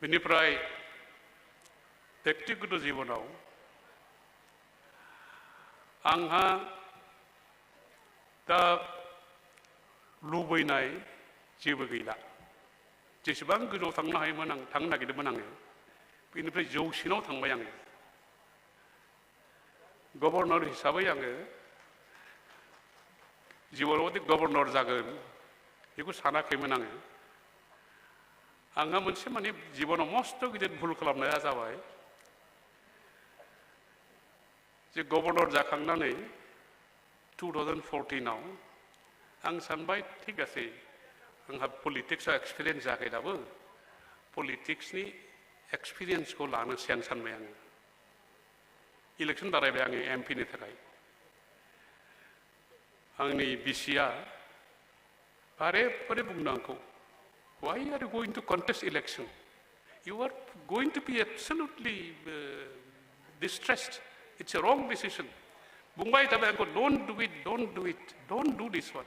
बेनिफ्राय व्यक्तिगत जीवनाव आंहा दा लुबैनाय जेबो गैला। जेसेबां गोजौआव थांनो हायोमोन आं थांनो नागिरदोंमोन आङो बेनिफ्राय जौसिनाव थांबाय आङो। गभर्नर हिसाबै आङो जिउआव गभर्नर जागोन बेखौ सानाखैमोन आङो। आंहा मोनसे माने जिबनाव मस्त' गिदिर भुल खालामनाया जाबाय जे गभर्नर जाखांनानै 2014 आव आं सानबाय ठीक आसे आंहा पलिटिक्सआव एक्सपिरियेन्स जायाखै दाबो, पलिटिक्सनि एक्सपिरियेन्सखौ लानोसै आं सानबाय आङो। इलेक्सन बारायबाय आङो एमपिनि थाखाय। आंनि बिसिया बारे बारे बुंदों आंखौ, why are you going to contest election? You are going to be absolutely distressed. It's a wrong decision. बुंबाय थाबाय आंखौ, don't do it, don't do it, don't do this one.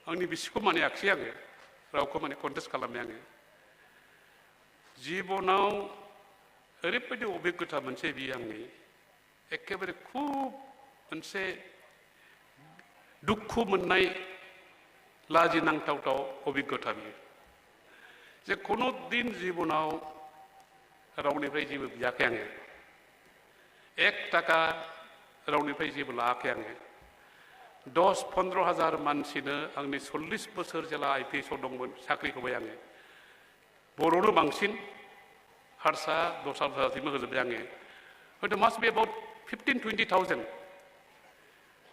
आंनि बिसिखौ मानियाखिसै आङो, रावखौ माने कन्टेस्ट खालामनाय आङो। जिबनाव ओरैबायदि अभिज्ञता मोनसे बियो आंनि एखेबारे खुब मोनसे दुखु मोननाय लाजिनांथावथाव अभिज्ञता बियो जे कुनु दिन जिबनाव रावनिफ्राय जेबो बियाखै आङो, 1 टाका रावनिफ्राय जेबो लायाखै आङो। 10-15 हाजार मानसिनो आंनि 40 बोसोर जेला IPS आव दंमोन साख्रि होबाय आङो। बर'नो बांसिन, हारसा दस्रा जातिनो होजोबबाय आङो। हयथ' मास्ट बी अबाउट 15-20,000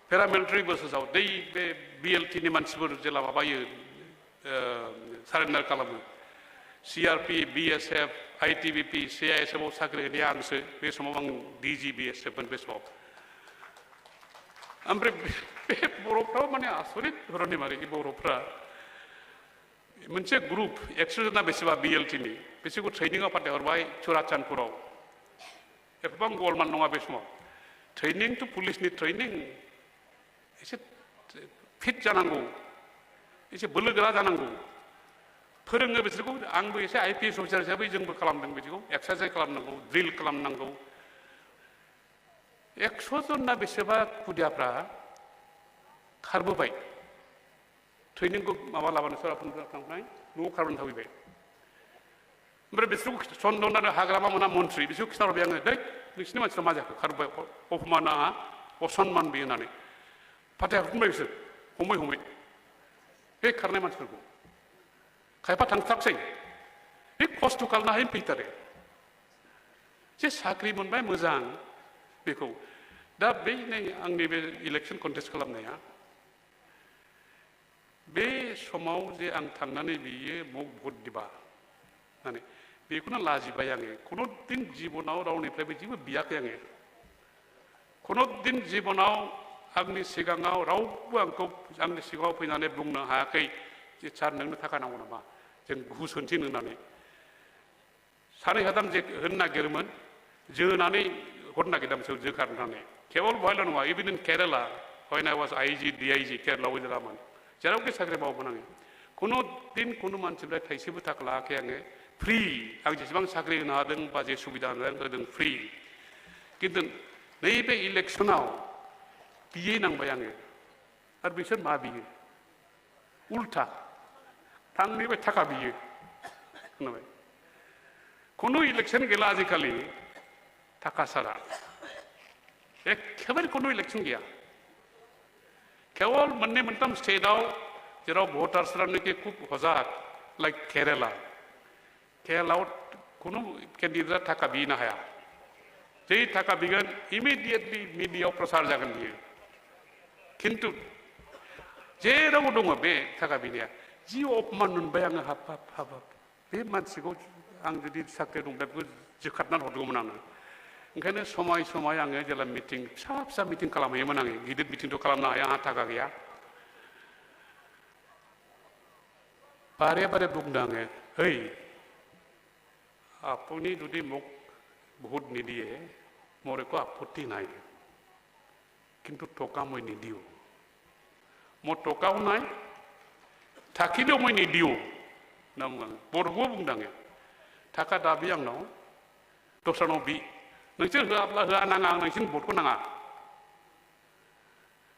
पेरामिलिटारि बोसोराव दै बे BLT नि मानसिफोर जेला माबायो सारेन्डार खालामो। CRP, BSF, ITBP, CISF आव साख्रि होनाया आंसो। बे समाव आं DG BSF मोन बे समाव। ओमफ्राय बे बर'फ्राव माने आसरित धरननि माने बर'फ्रा मोनसे ग्रुप 100 जना बेसेबा BLT नि बिसोरखौ ट्रेनिंआव फाथायहरबाय चुराचान्दपुराव। एफाबां गलमान नङा बे समाव। ट्रेनिं टु पुलिसनि ट्रेनिं, एसे फिट जानांगौ, एसे बोलोगोरा जानांगौ, फोरोङो बिसोरखौ। आंबो एसे IPS अफिसार हिसाबै जोंबो खालामदों बिदिखौ, एक्सारसाइज खालामनांगौ, ड्रिल खालामनांगौ। 100 जना बेसेबा खुदियाफ्रा खारबोबाय ट्रेनिंखौ माबा लाबानो सरासनस्रा थांनाय न'आव खारबोनो थाबैबाय। ओमफ्राय बिसोरखौ चन्दन आरो हाग्रामा मोना मन्थ्रि बिसोरखौ खिथाहरबाय आङो, दै नोंसिनि मानसिफ्रा मा जाखो खारबोबाय, अपमाना असनमान बे होननानै फाथायहरफिनबाय बिसोर हमै हमै बे खारनाय मानसिफोरखौ। खायफा थांथारसै, बे खस्थ' खालामनो हायो फैथारो। जे साख्रि मोनबाय मोजां बेखौ। दा बे नै आंनि बे इलेक्सन कन्टेस्ट खालामनाया बे समाव जे आं थांनानै बियो मग भट दिबा होननानै बेखौनो लाजिबाय आङो। खुनु दिन जिबनाव रावनिफ्रायबो जेबो बियाखै आङो। खुनु दिन जिबनाव आंनि सिगाङाव रावबो आंखौ आंनि सिगाङाव फैनानै बुंनो हायाखै जे सार नोंनो थाखा नांगौ नामा जों घुस होनोसै होननानै। 2 हादाम जे होनो नागिरोमोन जोनानै हरनो नागिरदों बिसोर जोखारनानै। केवल बहायल' नङा, even in Kerala when I was IG, DIG Kerala वजिरामोन जेरावखि साख्रि मावोमोन आङो। खुनु दिन खुनु मानसिनिफ्राय थाइसेबो थाखा लायाखै आङो। फ्रि आं जेसेबां साख्रि होनो हादों बा जे सुबिदा होदों फ्रि। किन्तु नैबे इलेक्सनाव बियै नांबाय आङो। आरो बिसोर मा बियो उल्था थांनिफ्राय थाखा बियो खोनाबाय। खुनु इलेक्सन गैला आजिखालि थाखा सारा, एखेबारे खुनु इलेक्सन गैया। केवल 2-3 स्टेटआव जेराव भटार्सफ्रानोखि खुब हजाक लाइक केरेला, केरेलायाव खुनु केन्डिडेटआ थाखा बिनो हाया। जै थाखा बिगोन इमिडिएटलि मिडियायाव प्रसार जागोन बियो। किन्तु जेराव दङ बे थाखा बिनाया जि अपमान मोनबाय आङो। हाब हाब हाब हाब बे मानसिखौ आं जुदि साख्रि दंब्ला बेखौ जोखारनानै हरगौमोन आङो। ओंखायनो समाय समाय आङो जेला मिटिं फिसा फिसा मिटिं खालामहैयोमोन आङो। गिदिर मिटिंथ' खालामनो हाया, आंहा थाखा गैया। बारे बारे बुंदों आङो, ओइ আপুনি যদি মোক ভোট নিদিয়ে মোৰ একো আপত্তি নাই, কিন্তু টকা মই নিদিওঁ। মোৰ টকাও নাই, থাকিলেও মই নিদিওঁ। বৰগোৱা बुंदों आङो। थाखा दाबि आंनाव दस्रानाव बि नोंसोर होआब्ला होआ नाङा आं नोंसिनि भटखौ नाङा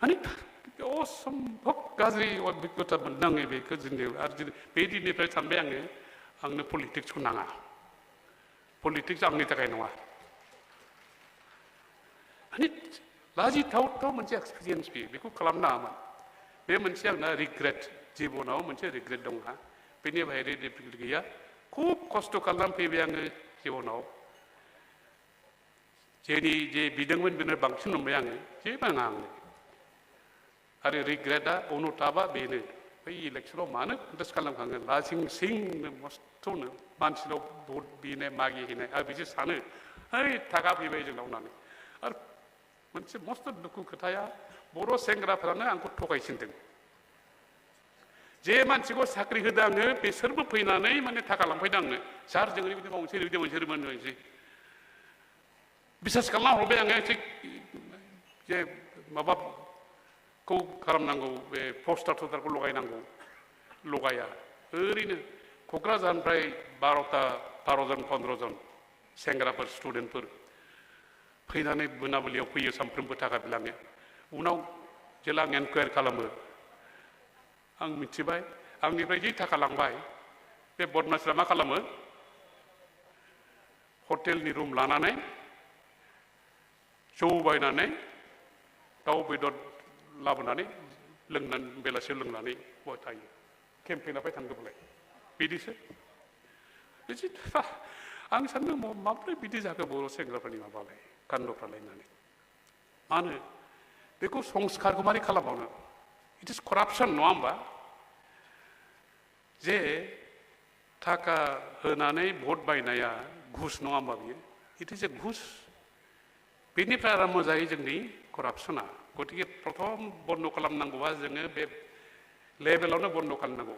माने असम्भब गाज्रि अभिज्ञता मोनदों आङो बेखौ जोंनि आरो बे दिननिफ्राय सानबाय आङो आंनो पलिटिक्सखौ नाङा पलिटिक्स आंनि थाखाय नङा माने लाजिथावथाव मोनसे एक्सपिरियेन्स बेखौ खालामनाङामोन बे मोनसे आंना रिग्रेट जिबनाव मोनसे रिग्रेट दं आंहा बेनि बाहेरा रिग्रेट गैया खुब खस्थ' खालामनानै फैबाय आङो जिबनाव जे बिदोंमोन बेनो बांसिन मोनबाय आङो जेबो नाङा आंनो आरो रिग्रेटआ अनुतापआ बेनो बै इलेक्सनाव मानो कन्टेस्ट खालामखाङो लासिं सिंनो मस्थ'नो मानसिनाव भट बिनाय मागिहैनाय आरो बिसोर सानो है थाखा फैबाय जोंनाव होननानै आरो मोनसे मस्थ' दुखु खोथाया बर' सेंग्राफ्रानो आंखौ थगायसिनदों जे मानसिखौ साख्रि होदों आङो बिसोरबो फैनानै माने थाखा लांफैदों आंनो सार जों ओरैबायदि मावनोसै ओरैबायदि मोनसै बिसास खालामना हरबाय आङो एसे जे माबाखौ खालामनांगौ बे पस्टार टस्टारखौ लगायनांगौ लगाया ओरैनो क'क्राझारनिफ्राय 12जन 15जन सेंग्राफोर स्टुडेन्टफोर फैनानै मोनाबिलियाव फैयो सानफ्रोमबो थाखा बिलाङो उनाव जेला आं एनकुयारि खालामो आं मिथिबाय आंनिफ्राय जि थाखा लांबाय बे बदमासफ्रा मा खालामो हटेलनि रुम लानानै जौ बायनानै दाउ बेदर लाबोनानै लोंनानै बेलासियाव लोंनानै बहा थायो केम्पेइनाव थांजोबलाय बिदिसो आं सानदों माब्रै बिदि जाखो बर' सेंग्राफोरनि माबालाय कान्दफ्रालाय होननानै मानो बेखौ संस्कारखौ मारै खालामबावनो इट इज करापसन नङा होमबा जे थाखा होनानै भट बायनाया घुस नङा होमबा बियो इट इज ए घुस बेनिफ्राय आराम्भ जायो जोंनि करापसना गतिके प्रथम बन्द खालामनांगौबा जोङो बे लेभेलावनो बन्द खालामनांगौ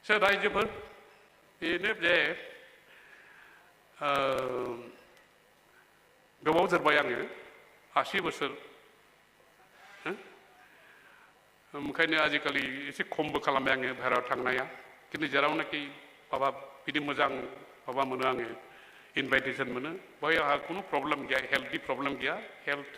सोर रायजोफोर बेनो जे गोबाव जोरबाय आङो 80 बोसोर ओंखायनो आजिखालि एसे खमबो खालामबाय आङो बाहेरायाव थांनाया खिन्थु जेरावनाखि माबा बिदि मोजां माबा मोनो आङो इनभाइटेसन मोनो बेवहाय आंहा खुनु प्रब्लेम गैया हेल्थनि प्रब्लेम गैया हेल्थ